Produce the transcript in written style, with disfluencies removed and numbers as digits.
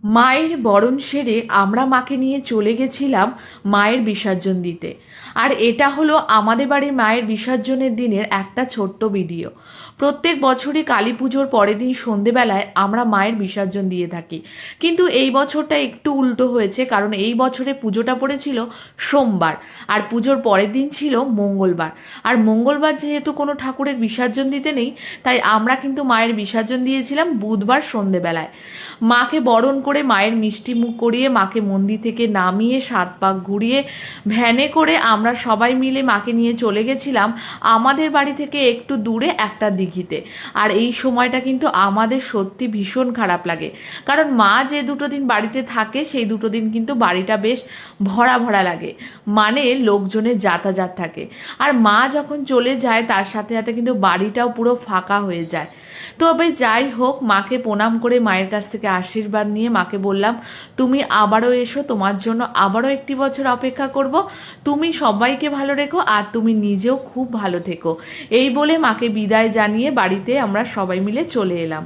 মায়ের বরণ সেরে আমরা মাকে নিয়ে চলে গেছিলাম মায়ের বিসর্জন দিতে। আর এটা হলো আমাদের বাড়ির মায়ের বিসর্জনের দিনের একটা ছোট্ট ভিডিও। প্রত্যেক বছরই কালী পুজোর পরের দিন সন্ধেবেলায় আমরা মায়ের বিসর্জন দিয়ে থাকি, কিন্তু এই বছরটা একটু উল্টো হয়েছে, কারণ এই বছরে পুজোটা পড়েছিল সোমবার আর পুজোর পরের দিন ছিল মঙ্গলবার। আর মঙ্গলবার যেহেতু কোনো ঠাকুরের বিসর্জন দিতে নেই, তাই আমরা কিন্তু মায়ের বিসর্জন দিয়েছিলাম বুধবার সন্ধেবেলায়। মাকে বরণ করে মায়ের মিষ্টি মুখ করিয়ে মাকে মন্দির থেকে নামিয়ে 7 পাক ঘুরিয়ে ভ্যানে করে আমরা সবাই মিলে মাকে নিয়ে চলে গেছিলাম আমাদের বাড়ি থেকে একটু দূরে একটা দিঘিতে। আর এই সময়টা কিন্তু আমাদের সত্যি ভীষণ খারাপ লাগে, কারণ মা যে দুটো দিন বাড়িতে থাকে সেই দুটো দিন কিন্তু বাড়িটা বেশ ভরা ভরা লাগে, মানে লোকজনের যাতায়াত থাকে। আর মা যখন চলে যায় তার সাথে সাথে কিন্তু বাড়িটাও পুরো ফাঁকা হয়ে যায়। তবে যাই হোক, মাকে প্রণাম করে মায়ের কাছ থেকে আশীর্বাদ নিয়ে মাকে বললাম, তুমি আবারও এসো, তোমার জন্য আবারও একটি বছর অপেক্ষা করব, তুমি সবাইকে ভালো রেখো আর তুমি নিজেও খুব ভালো থেকো। এই বলে মাকে বিদায় জানিয়ে বাড়িতে আমরা সবাই মিলে চলে এলাম।